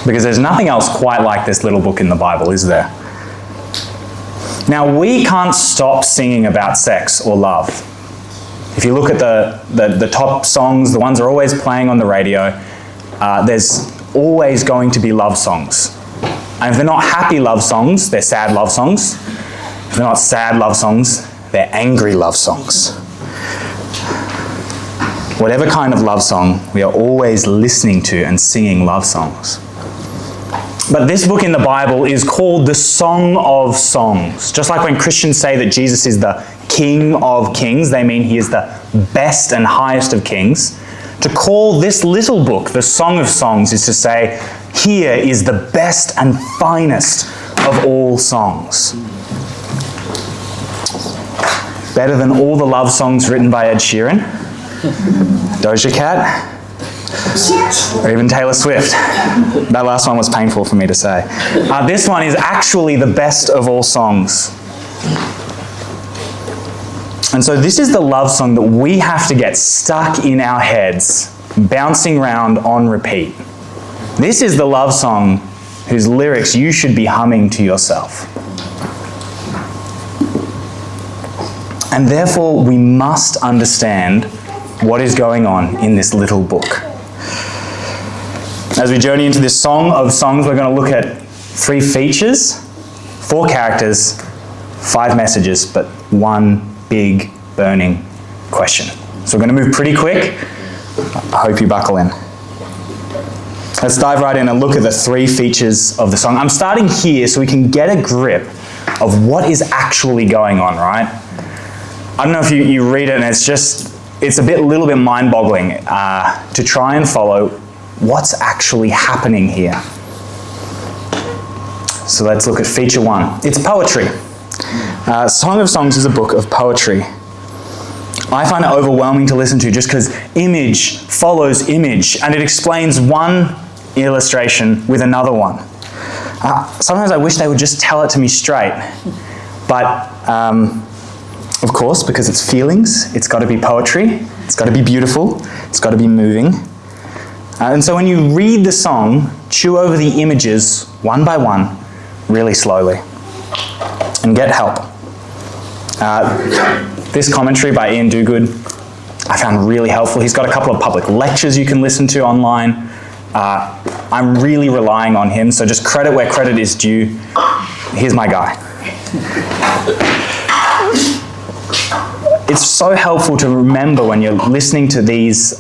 Because there's nothing else quite like this little book in the Bible, is there? Now, we can't stop singing about sex or love. If you look at the top songs, the ones that are always playing on the radio, there's always going to be love songs. And if they're not happy love songs, they're sad love songs. If they're not sad love songs, they're angry love songs. Whatever kind of love song, we are always listening to and singing love songs. But this book in the Bible is called the Song of Songs. Just like when Christians say that Jesus is the King of Kings, they mean he is the best and highest of kings. To call this little book the Song of Songs is to say, here is the best and finest of all songs. Better than all the love songs written by Ed Sheeran, Doja Cat, or even Taylor Swift. That last one was painful for me to say. This one is actually the best of all songs. And so this is the love song that we have to get stuck in our heads, bouncing around on repeat. This is the love song whose lyrics you should be humming to yourself. And therefore, we must understand what is going on in this little book. As we journey into this Song of Songs, we're going to look at 3 features, 4 characters, 5 messages, but 1 big burning question. So we're going to move pretty quick. I hope you buckle in. Let's dive right in and look at the 3 features of the song. I'm starting here so we can get a grip of what is actually going on, right? I don't know if you read it and it's a little bit mind-boggling to try and follow what's actually happening here. So let's look at feature 1. It's poetry. Song of Songs is a book of poetry. I find it overwhelming to listen to just because image follows image and it explains one illustration with another one. Sometimes I wish they would just tell it to me straight. But of course, because it's feelings, it's got to be poetry, it's got to be beautiful, it's got to be moving. And so when you read the song, chew over the images one by one, really slowly, and get help. This commentary by Ian Duguid I found really helpful. He's got a couple of public lectures you can listen to online. I'm really relying on him, so just credit where credit is due. Here's my guy. It's so helpful to remember when you're listening to these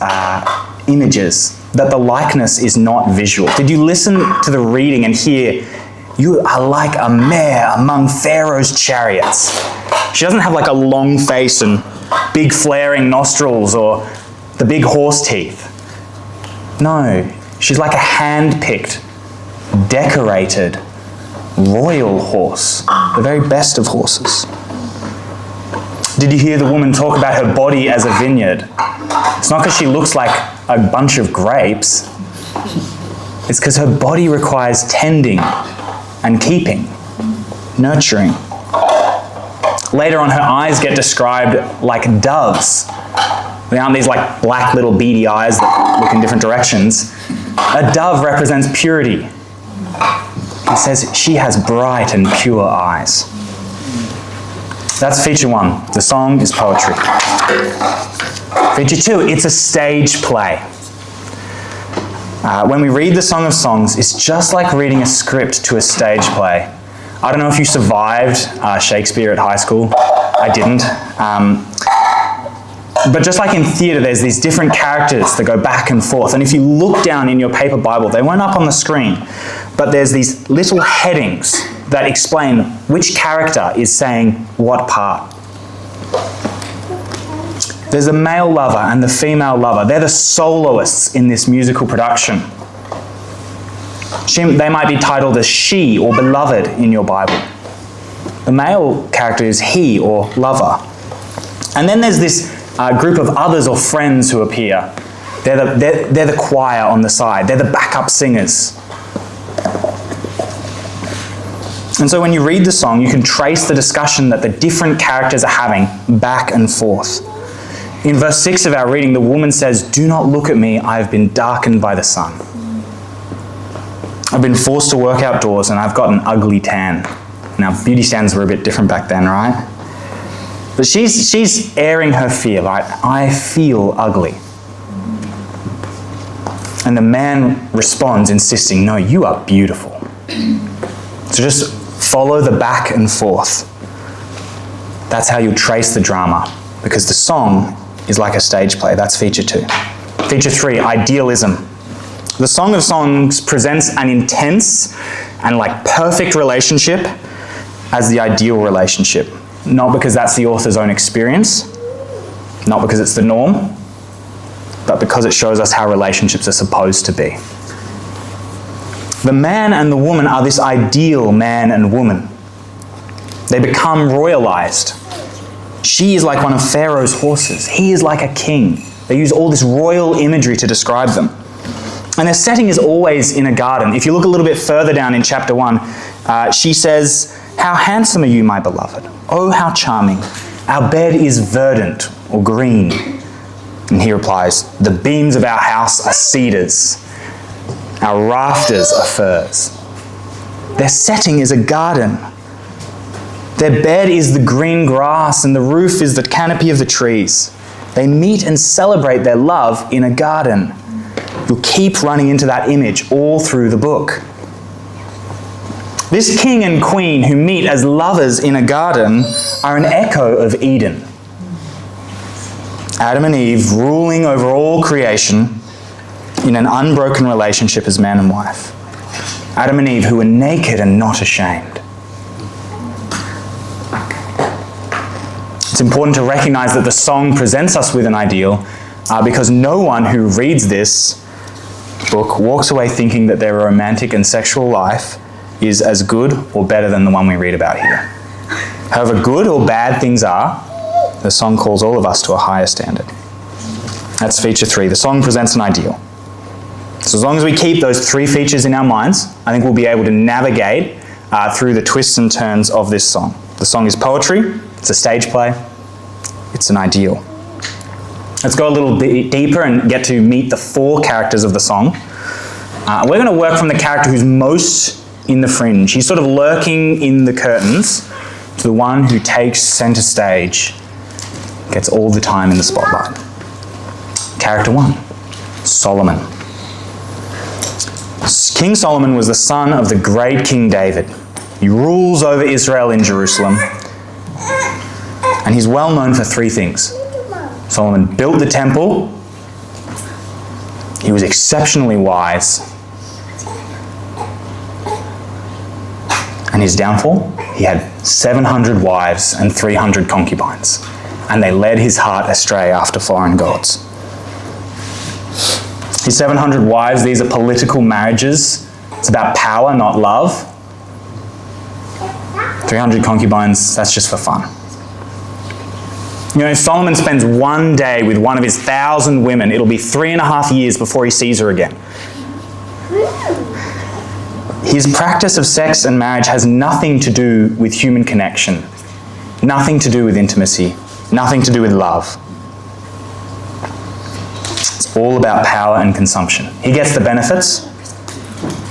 images that the likeness is not visual. Did you listen to the reading and hear, you are like a mare among Pharaoh's chariots? She doesn't have like a long face and big flaring nostrils or the big horse teeth. No, she's like a hand-picked, decorated, royal horse, the very best of horses. Did you hear the woman talk about her body as a vineyard? It's not because she looks like a bunch of grapes. It's because her body requires tending and keeping, nurturing. Later on, her eyes get described like doves. They aren't these like black little beady eyes that look in different directions. A dove represents purity. He says she has bright and pure eyes. That's feature 1. The song is poetry. Feature 2, it's a stage play. When we read the Song of Songs, it's just like reading a script to a stage play. I don't know if you survived Shakespeare at high school. I didn't. But just like in theatre, there's these different characters that go back and forth. And if you look down in your paper Bible, they weren't up on the screen, but there's these little headings that explain which character is saying what part. There's the male lover and the female lover. They're the soloists in this musical production. They might be titled as she or beloved in your Bible. The male character is he or lover. And then there's this group of others or friends who appear. They're the choir on the side. They're the backup singers. And so when you read the song, you can trace the discussion that the different characters are having back and forth. In verse 6 of our reading, the woman says, "Do not look at me, I have been darkened by the sun." I've been forced to work outdoors and I've got an ugly tan. Now, beauty standards were a bit different back then, right? But she's airing her fear, right? I feel ugly. And the man responds, insisting, no, you are beautiful. So just follow the back and forth. That's how you'll trace the drama, because the song is like a stage play. That's feature 2. Feature 3, idealism. The Song of Songs presents an intense and like perfect relationship as the ideal relationship. Not because that's the author's own experience, not because it's the norm, but because it shows us how relationships are supposed to be. The man and the woman are this ideal man and woman. They become royalized. She is like one of Pharaoh's horses. He is like a king. They use all this royal imagery to describe them. And their setting is always in a garden. If you look a little bit further down in chapter 1, she says, how handsome are you, my beloved? Oh, how charming. Our bed is verdant or green. And he replies, the beams of our house are cedars. Our rafters are firs. Their setting is a garden. Their bed is the green grass and the roof is the canopy of the trees. They meet and celebrate their love in a garden. You'll keep running into that image all through the book. This king and queen who meet as lovers in a garden are an echo of Eden. Adam and Eve ruling over all creation in an unbroken relationship as man and wife. Adam and Eve who were naked and not ashamed. It's important to recognize that the song presents us with an ideal because no one who reads this book walks away thinking that their romantic and sexual life is as good or better than the one we read about here. However good or bad things are, the song calls all of us to a higher standard. That's feature 3. The song presents an ideal. So as long as we keep those 3 features in our minds, I think we'll be able to navigate through the twists and turns of this song. The song is poetry, it's a stage play, it's an ideal. Let's go a little bit deeper and get to meet the 4 characters of the song. We're going to work from the character who's most in the fringe. He's sort of lurking in the curtains, to the one who takes center stage, gets all the time in the spotlight. Character 1, Solomon. King Solomon was the son of the great King David. He rules over Israel in Jerusalem, and he's well known for 3 things. Solomon built the temple, he was exceptionally wise, and his downfall, he had 700 wives and 300 concubines, and they led his heart astray after foreign gods. His 700 wives, these are political marriages. It's about power, not love. 300 concubines, that's just for fun. You know, if Solomon spends one day with one of his 1,000 women, it'll be 3.5 years before he sees her again. His practice of sex and marriage has nothing to do with human connection, nothing to do with intimacy, nothing to do with love. It's all about power and consumption. He gets the benefits,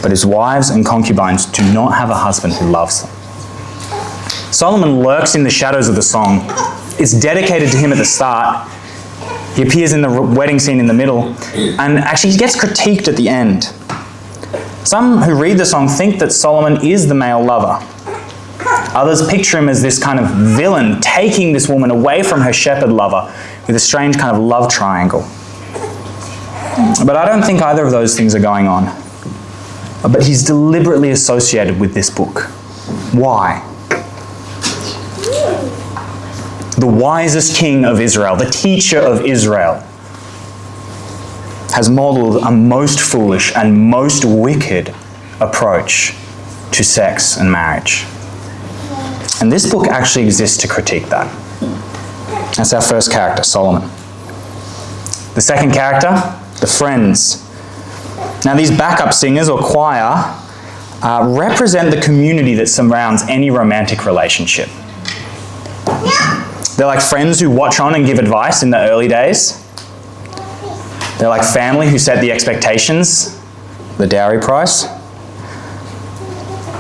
but his wives and concubines do not have a husband who loves them. Solomon lurks in the shadows of the song. It's dedicated to him at the start. He appears in the wedding scene in the middle, and actually he gets critiqued at the end. Some who read the song think that Solomon is the male lover. Others picture him as this kind of villain taking this woman away from her shepherd lover with a strange kind of love triangle. But I don't think either of those things are going on. But he's deliberately associated with this book. Why? The wisest king of Israel, the teacher of Israel, has modeled a most foolish and most wicked approach to sex and marriage. And this book actually exists to critique that. That's our first character, Solomon. The second character, the friends. Now these backup singers or choir represent the community that surrounds any romantic relationship. They're like friends who watch on and give advice in the early days. They're like family who set the expectations, the dowry price.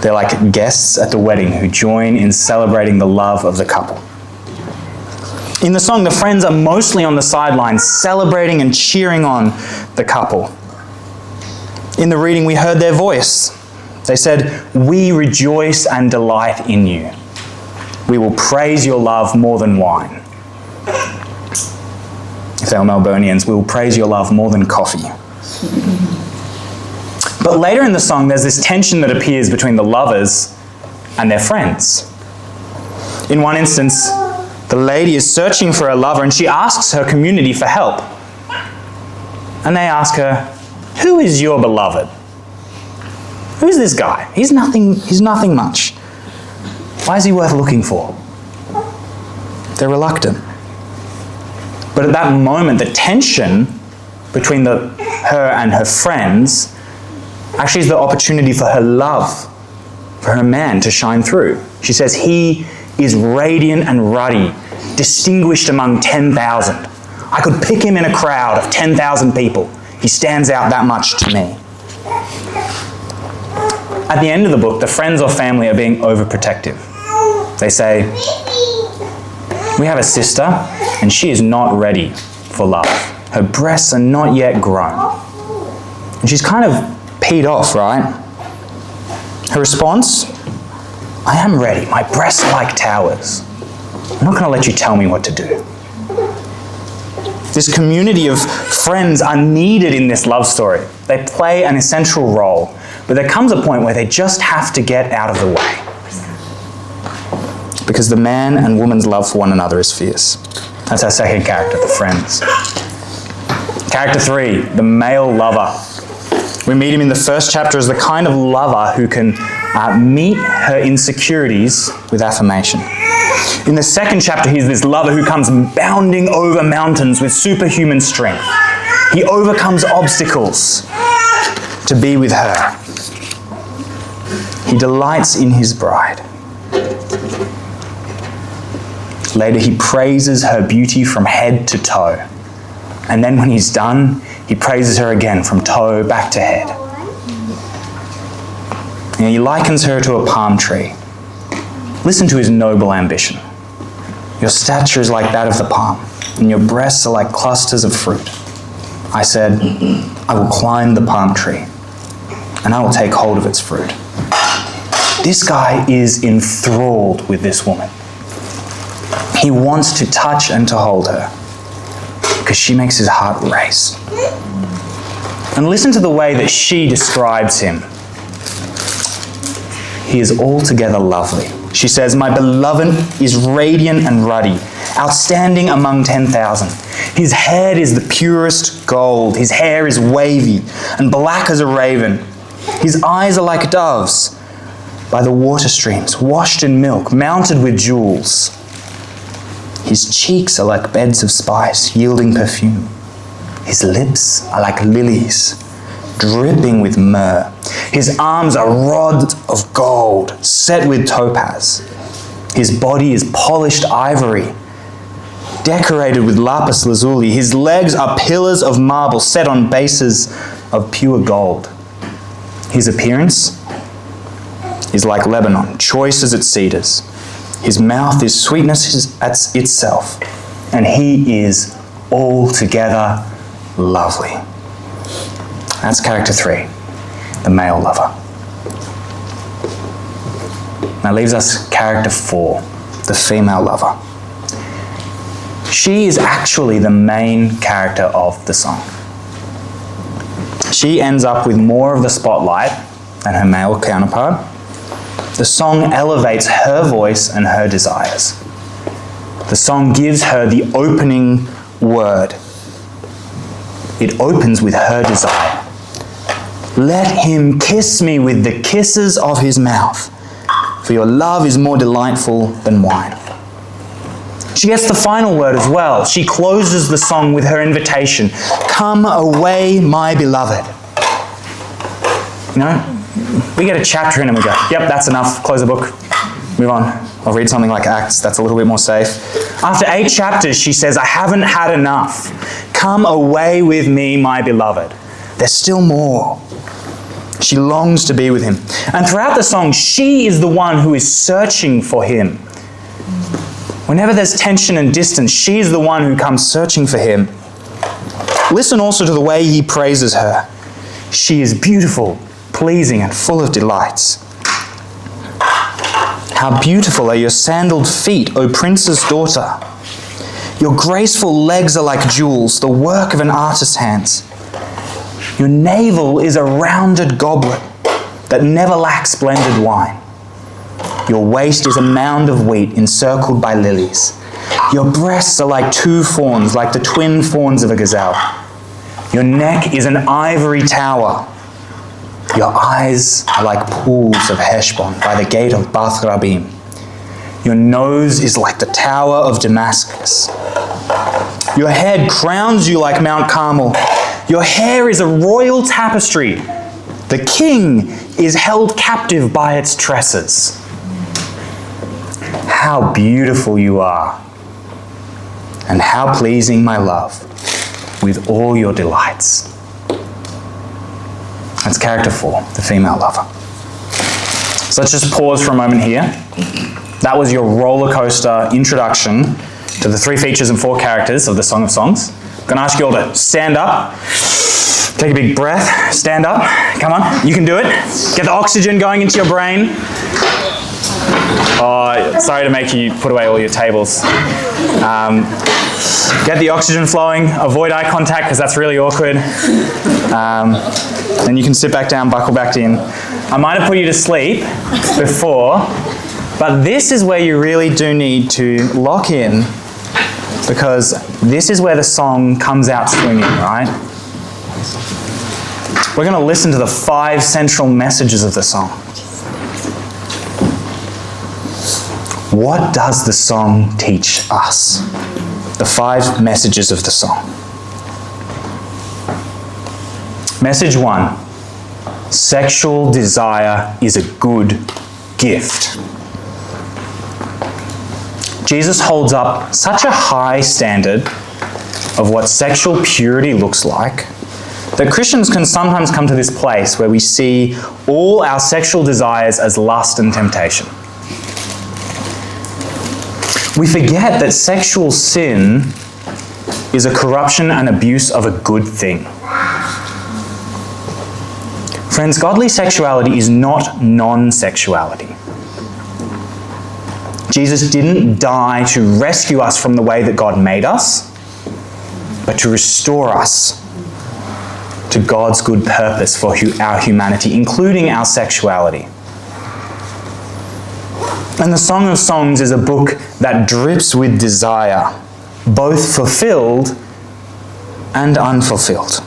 They're like guests at the wedding who join in celebrating the love of the couple. In the song, the friends are mostly on the sidelines, celebrating and cheering on the couple. In the reading, we heard their voice. They said, "We rejoice and delight in you. We will praise your love more than wine." If they were Melburnians, we will praise your love more than coffee. But later in the song, there's this tension that appears between the lovers and their friends. In one instance, the lady is searching for a lover and she asks her community for help. And they ask her, "Who is your beloved? Who's this guy? He's nothing much. Why is he worth looking for?" They're reluctant. But at that moment, the tension between her and her friends actually is the opportunity for her love, for her man to shine through. She says, "He is radiant and ruddy, distinguished among 10,000. I could pick him in a crowd of 10,000 people. He stands out that much to me." At the end of the book, the friends or family are being overprotective. They say, "We have a sister and she is not ready for love. Her breasts are not yet grown." And she's kind of peed off, right? Her response, "I am ready. My breasts are like towers. I'm not going to let you tell me what to do." This community of friends are needed in this love story. They play an essential role, but there comes a point where they just have to get out of the way. Because the man and woman's love for one another is fierce. That's our second character, the friends. Character 3, the male lover. We meet him in the first chapter as the kind of lover who can meet her insecurities with affirmation. In the second chapter, he's this lover who comes bounding over mountains with superhuman strength. He overcomes obstacles to be with her. He delights in his bride. Later, he praises her beauty from head to toe. And then when he's done, he praises her again from toe back to head. And he likens her to a palm tree. Listen to his noble ambition. "Your stature is like that of the palm, and your breasts are like clusters of fruit. I said, I will climb the palm tree, and I will take hold of its fruit." This guy is enthralled with this woman. He wants to touch and to hold her, because she makes his heart race. And listen to the way that she describes him. "He is altogether lovely." She says, "My beloved is radiant and ruddy, outstanding among 10,000. His head is the purest gold. His hair is wavy and black as a raven. His eyes are like doves by the water streams, washed in milk, mounted with jewels. His cheeks are like beds of spice, yielding perfume. His lips are like lilies, dripping with myrrh. His arms are rods of gold, set with topaz. His body is polished ivory, decorated with lapis lazuli. His legs are pillars of marble, set on bases of pure gold. His appearance is like Lebanon, choice as its cedars. His mouth is sweetness itself, and he is altogether lovely." That's character 3, the male lover. That leaves us character 4, the female lover. She is actually the main character of the song. She ends up with more of the spotlight than her male counterpart. The song elevates her voice and her desires. The song gives her the opening word. It opens with her desire. "Let him kiss me with the kisses of his mouth, for your love is more delightful than wine." She gets the final word as well. She closes the song with her invitation. "Come away, my beloved." You know, we get a chapter in and we go, "Yep, that's enough. Close the book. Move on. I'll read something like Acts. That's a little bit more safe." After 8 chapters, she says, "I haven't had enough. Come away with me, my beloved." There's still more. She longs to be with him. And throughout the song, she is the one who is searching for him. Whenever there's tension and distance, she is the one who comes searching for him. Listen also to the way he praises her. She is beautiful, pleasing, and full of delights. How beautiful are your sandaled feet, O prince's daughter. Your graceful legs are like jewels, the work of an artist's hands. Your navel is a rounded goblet that never lacks blended wine. Your waist is a mound of wheat encircled by lilies. Your breasts are like two fawns, like the twin fawns of a gazelle. Your neck is an ivory tower. Your eyes are like pools of Heshbon by the gate of Bath Rabbim. Your nose is like the tower of Damascus. Your head crowns you like Mount Carmel. Your hair is a royal tapestry. The king is held captive by its tresses. How beautiful you are, and how pleasing, my love, with all your delights. That's character 4, the female lover. So let's just pause for a moment here. That was your roller coaster introduction to the 3 features and 4 characters of the Song of Songs. I'm going to ask you all to stand up, take a big breath, stand up, come on, you can do it. Get the oxygen going into your brain. Oh, sorry to make you put away all your tables. Get the oxygen flowing, avoid eye contact because that's really awkward. And you can sit back down, buckle back in. I might have put you to sleep before, but this is where you really do need to lock in, because this is where the song comes out swinging, right? We're going to listen to the 5 central messages of the song. What does the song teach us? The 5 messages of the song. Message 1. Sexual desire is a good gift. Jesus holds up such a high standard of what sexual purity looks like that Christians can sometimes come to this place where we see all our sexual desires as lust and temptation. We forget that sexual sin is a corruption and abuse of a good thing. Friends, godly sexuality is not non-sexuality. Jesus didn't die to rescue us from the way that God made us, but to restore us to God's good purpose for our humanity, including our sexuality. And the Song of Songs is a book that drips with desire, both fulfilled and unfulfilled,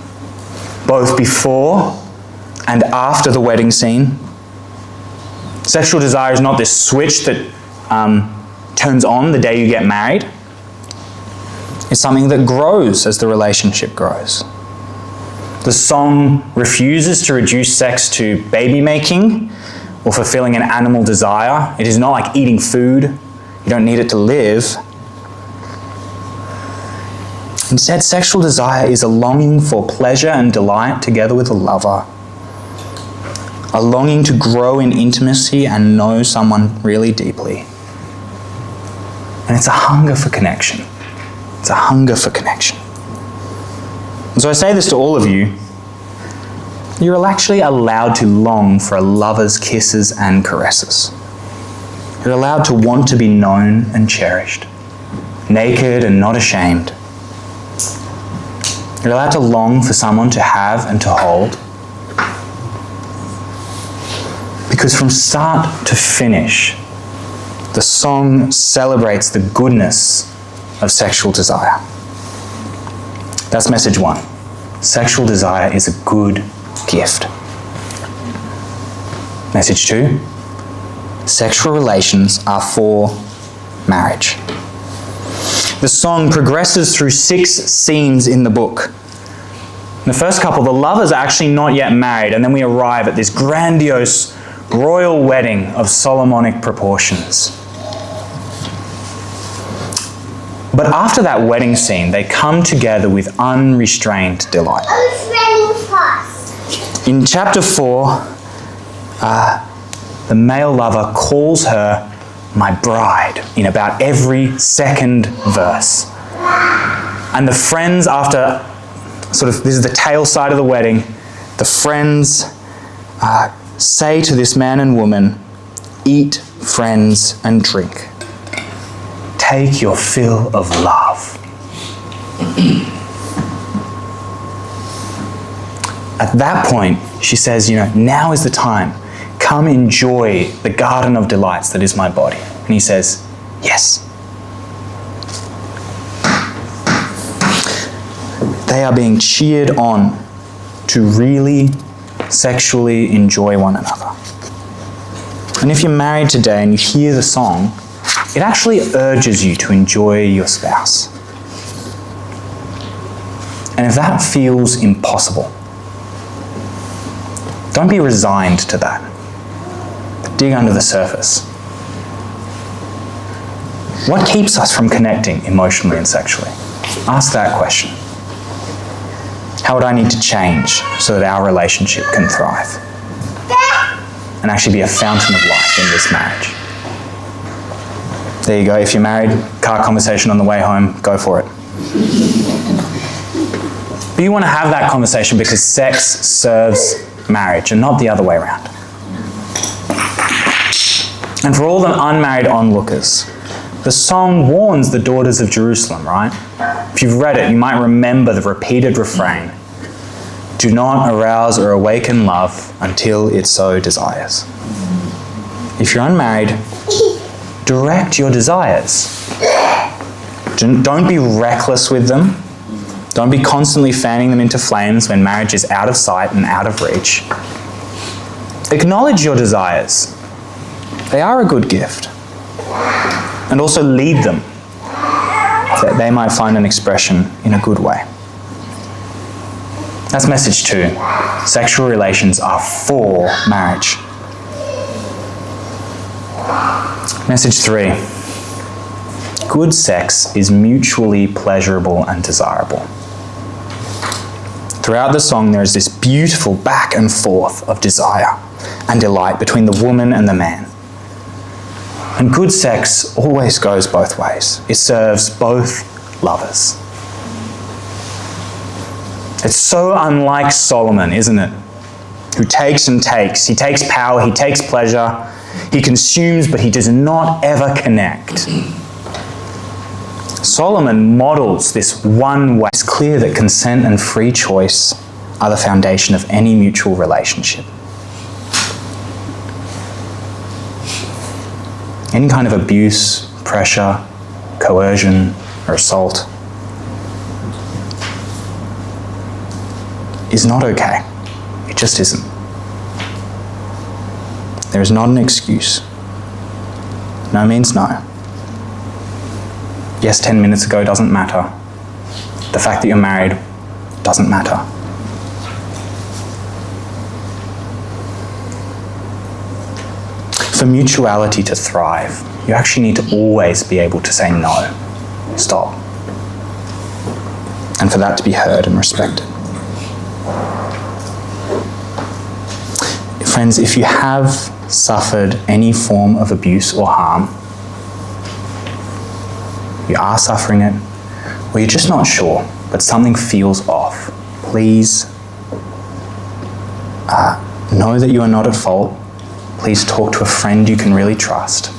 both before and after the wedding scene. Sexual desire is not this switch that turns on the day you get married. It's something that grows as the relationship grows. The song refuses to reduce sex to baby making or fulfilling an animal desire. It is not like eating food. You don't need it to live. Instead, sexual desire is a longing for pleasure and delight together with a lover. A longing to grow in intimacy and know someone really deeply. And it's a hunger for connection. It's a hunger for connection. And so I say this to all of you. You're actually allowed to long for a lover's kisses and caresses. You're allowed to want to be known and cherished, naked and not ashamed. You're allowed to long for someone to have and to hold. Because from start to finish, the song celebrates the goodness of sexual desire. That's message 1. Sexual desire is a good gift. Message 2. Sexual relations are for marriage. The song progresses through 6 scenes in the book. In the first couple, the lovers are actually not yet married, and then we arrive at this grandiose royal wedding of Solomonic proportions. But after that wedding scene, they come together with unrestrained delight. Oh, it's raining fast. In chapter 4, the male lover calls her my bride in about every second verse. And the friends, after this is the tail side of the wedding, the friends say to this man and woman, eat, friends, and drink. Take your fill of love. At that point, she says, now is the time. Come enjoy the garden of delights that is my body. And he says, yes. They are being cheered on to really sexually enjoy one another. And if you're married today and you hear the song, it actually urges you to enjoy your spouse. And if that feels impossible, don't be resigned to that. Dig under the surface. What keeps us from connecting emotionally and sexually? Ask that question. How would I need to change so that our relationship can thrive and actually be a fountain of life in this marriage? There you go. If you're married, car conversation on the way home, go for it. But you want to have that conversation because sex serves marriage and not the other way around. And for all the unmarried onlookers, the song warns the daughters of Jerusalem, right? If you've read it, you might remember the repeated refrain. Do not arouse or awaken love until it so desires. If you're unmarried, direct your desires. Don't be reckless with them. Don't be constantly fanning them into flames when marriage is out of sight and out of reach. Acknowledge your desires. They are a good gift. And also lead them, so that they might find an expression in a good way. That's message 2. Sexual relations are for marriage. Message 3. Good sex is mutually pleasurable and desirable. Throughout the song, there is this beautiful back and forth of desire and delight between the woman and the man. And good sex always goes both ways. It serves both lovers. It's so unlike Solomon, isn't it? Who takes and takes. He takes power, he takes pleasure, he consumes, but he does not ever connect. Solomon models this one way. It's clear that consent and free choice are the foundation of any mutual relationship. Any kind of abuse, pressure, coercion, or assault is not okay. It just isn't. There is not an excuse. No means no. Yes, 10 minutes ago doesn't matter. The fact that you're married doesn't matter. For mutuality to thrive, you actually need to always be able to say no, stop, and for that to be heard and respected. Friends, if you have suffered any form of abuse or harm, you are suffering it, or you're just not sure, but something feels off, please know that you are not at fault. Please talk to a friend you can really trust.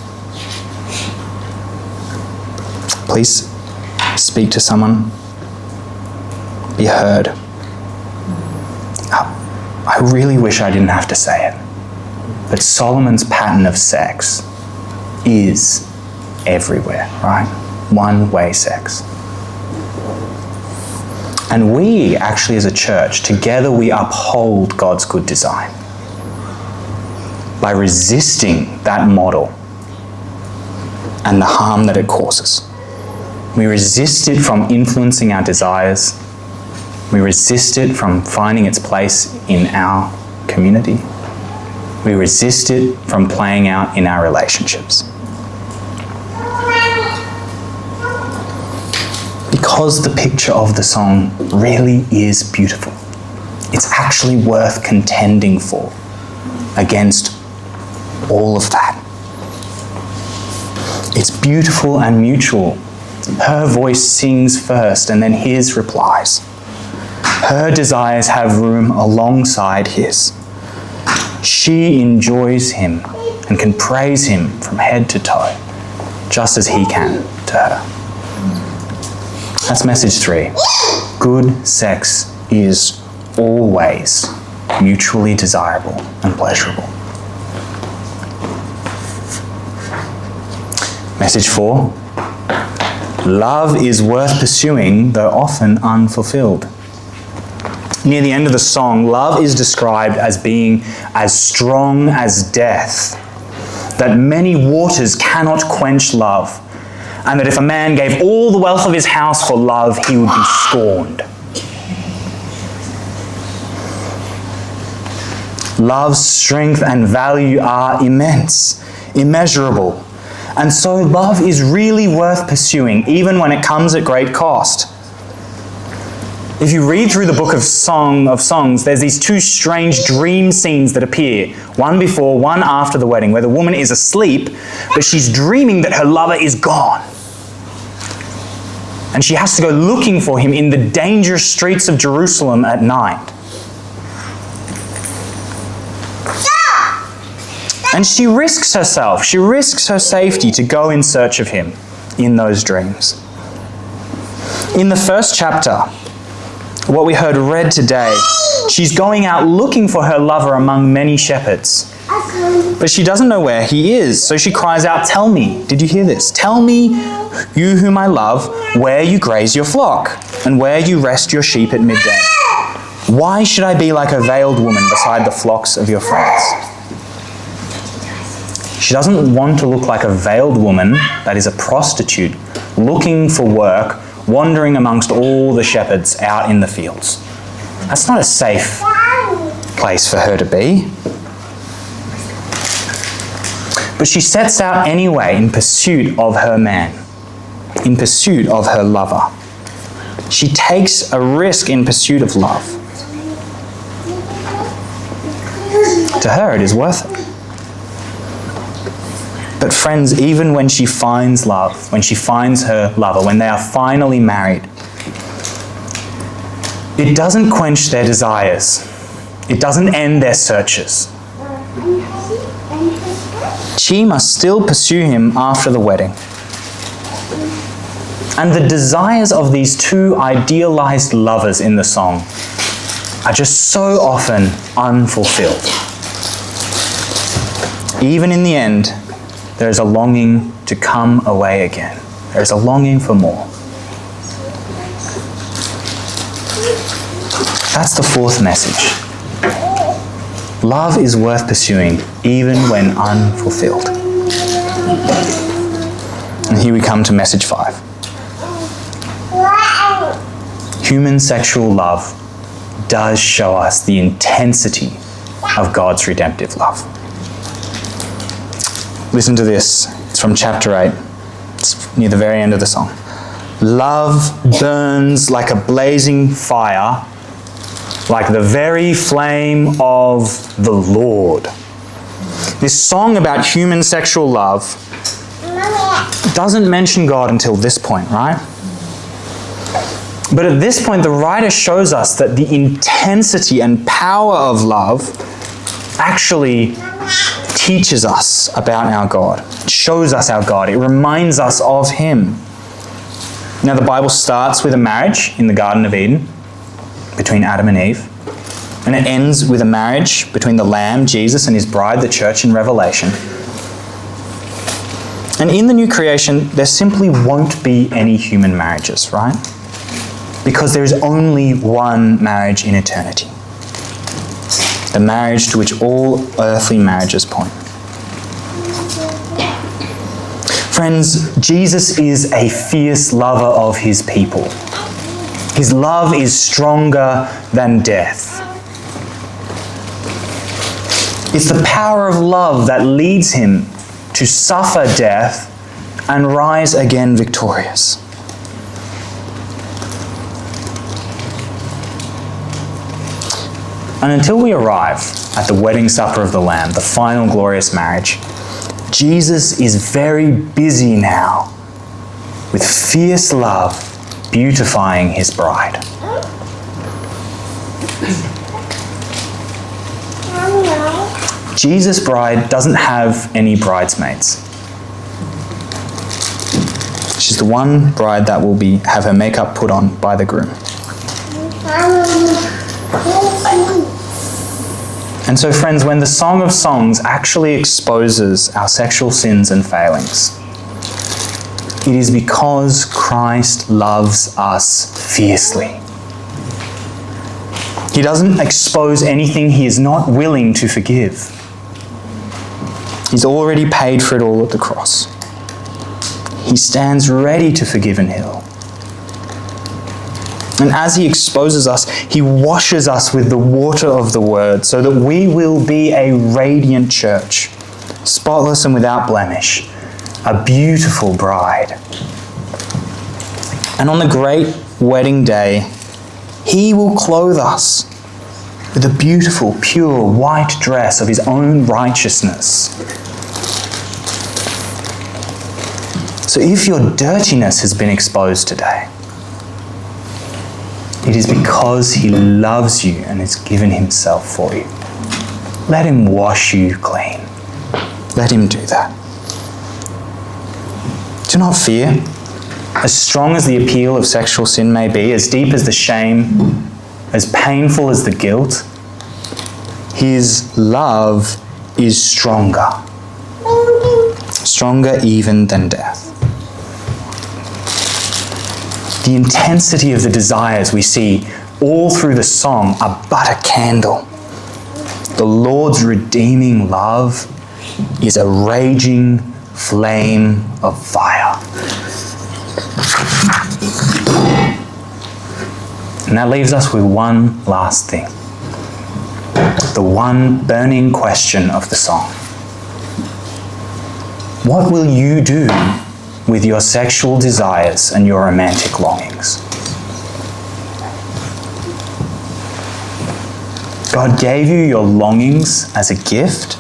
Please speak to someone. Be heard. I really wish I didn't have to say it, but Solomon's pattern of sex is everywhere, right? One-way sex. And we actually as a church, together we uphold God's good design by resisting that model and the harm that it causes. We resist it from influencing our desires. We resist it from finding its place in our community. We resist it from playing out in our relationships. Because the picture of the song really is beautiful. It's actually worth contending for against all of that. It's beautiful and mutual. Her voice sings first and then his replies. Her desires have room alongside his. She enjoys him and can praise him from head to toe, just as he can to her. That's message 3. Good sex is always mutually desirable and pleasurable. Message 4. Love is worth pursuing, though often unfulfilled. Near the end of the song, love is described as being as strong as death, that many waters cannot quench love, and that if a man gave all the wealth of his house for love, he would be scorned. Love's strength and value are immense, immeasurable, and so love is really worth pursuing, even when it comes at great cost. If you read through the book of Songs, there's these 2 strange dream scenes that appear, one before, one after the wedding, where the woman is asleep, but she's dreaming that her lover is gone. And she has to go looking for him in the dangerous streets of Jerusalem at night. And she risks herself, she risks her safety to go in search of him in those dreams. In the first chapter, what we heard read today, she's going out looking for her lover among many shepherds. But she doesn't know where he is, so she cries out, "Tell me," did you hear this? "Tell me, you whom I love, where you graze your flock, and where you rest your sheep at midday. Why should I be like a veiled woman beside the flocks of your friends?" She doesn't want to look like a veiled woman, that is a prostitute, looking for work, wandering amongst all the shepherds out in the fields. That's not a safe place for her to be. But she sets out anyway in pursuit of her man, in pursuit of her lover. She takes a risk in pursuit of love. To her, it is worth it. But friends, even when she finds love, when she finds her lover, when they are finally married, it doesn't quench their desires. It doesn't end their searches. She must still pursue him after the wedding. And the desires of these 2 idealized lovers in the song are just so often unfulfilled. Even in the end, there is a longing to come away again. There is a longing for more. That's the 4th message. Love is worth pursuing even when unfulfilled. And here we come to message 5. Human sexual love does show us the intensity of God's redemptive love. Listen to this. It's from chapter 8. It's near the very end of the song. Love burns like a blazing fire, like the very flame of the Lord. This song about human sexual love doesn't mention God until this point, right? But at this point, the writer shows us that the intensity and power of love actually teaches us about our God. It shows us our God. It reminds us of him. Now, the Bible starts with a marriage in the Garden of Eden between Adam and Eve. And it ends with a marriage between the Lamb, Jesus, and his bride, the church, in Revelation. And in the new creation, there simply won't be any human marriages, right? Because there is only one marriage in eternity. The marriage to which all earthly marriages point. Friends, Jesus is a fierce lover of his people. His love is stronger than death. It's the power of love that leads him to suffer death and rise again victorious. And until we arrive at the wedding supper of the Lamb, the final glorious marriage, Jesus is very busy now with fierce love beautifying his bride. Jesus' bride doesn't have any bridesmaids. She's the one bride that will have her makeup put on by the groom. And so, friends, when the Song of Songs actually exposes our sexual sins and failings, it is because Christ loves us fiercely. He doesn't expose anything he is not willing to forgive. He's already paid for it all at the cross. He stands ready to forgive and heal. And as he exposes us, he washes us with the water of the word so that we will be a radiant church, spotless and without blemish, a beautiful bride. And on the great wedding day, he will clothe us with a beautiful, pure, white dress of his own righteousness. So if your dirtiness has been exposed today, it is because he loves you and has given himself for you. Let him wash you clean. Let him do that. Do not fear. As strong as the appeal of sexual sin may be, as deep as the shame, as painful as the guilt, his love is stronger. Stronger even than death. The intensity of the desires we see all through the song are but a candle. The Lord's redeeming love is a raging flame of fire. And that leaves us with one last thing. The one burning question of the song. What will you do with your sexual desires and your romantic longings? God gave you your longings as a gift.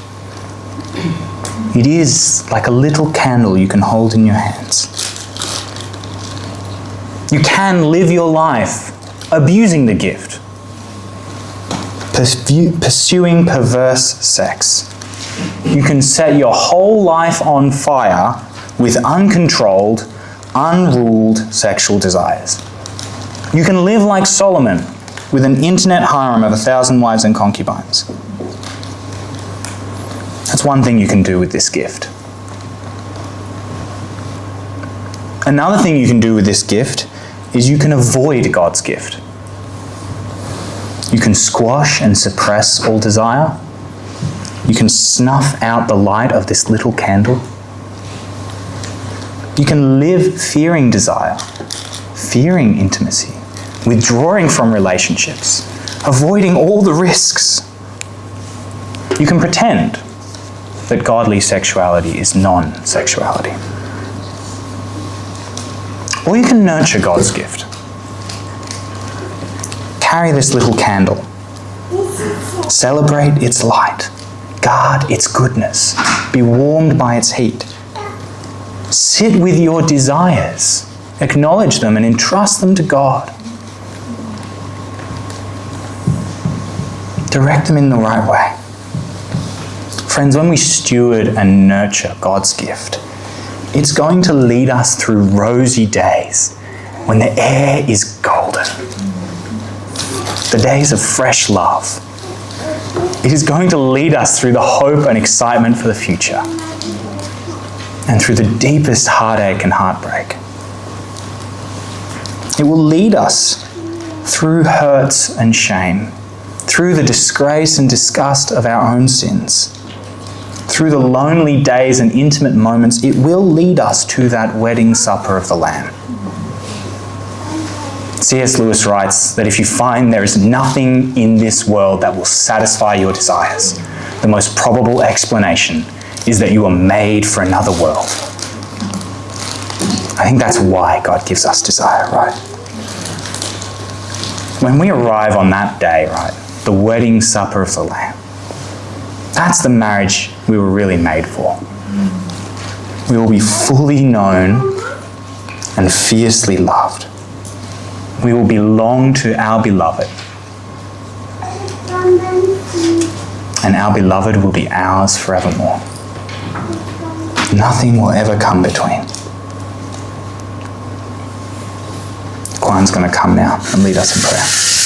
It is like a little candle you can hold in your hands. You can live your life abusing the gift, pursuing perverse sex. You can set your whole life on fire with uncontrolled, unruled sexual desires. You can live like Solomon with an internet harem of 1,000 wives and concubines. That's one thing you can do with this gift. Another thing you can do with this gift is you can avoid God's gift. You can squash and suppress all desire. You can snuff out the light of this little candle. You can live fearing desire, fearing intimacy, withdrawing from relationships, avoiding all the risks. You can pretend that godly sexuality is non-sexuality. Or you can nurture God's gift. Carry this little candle. Celebrate its light. Guard its goodness. Be warmed by its heat. Sit with your desires. Acknowledge them and entrust them to God. Direct them in the right way. Friends, when we steward and nurture God's gift, it's going to lead us through rosy days when the air is golden. The days of fresh love. It is going to lead us through the hope and excitement for the future, and through the deepest heartache and heartbreak. It will lead us through hurts and shame, through the disgrace and disgust of our own sins, through the lonely days and intimate moments. It will lead us to that wedding supper of the Lamb. C.S. Lewis writes that if you find there is nothing in this world that will satisfy your desires, the most probable explanation is that you are made for another world. I think that's why God gives us desire, right? When we arrive on that day, right, the wedding supper of the Lamb. That's the marriage we were really made for. We will be fully known and fiercely loved. We will belong to our beloved. And our beloved will be ours forevermore. Nothing will ever come between. Quine's going to come now and lead us in prayer.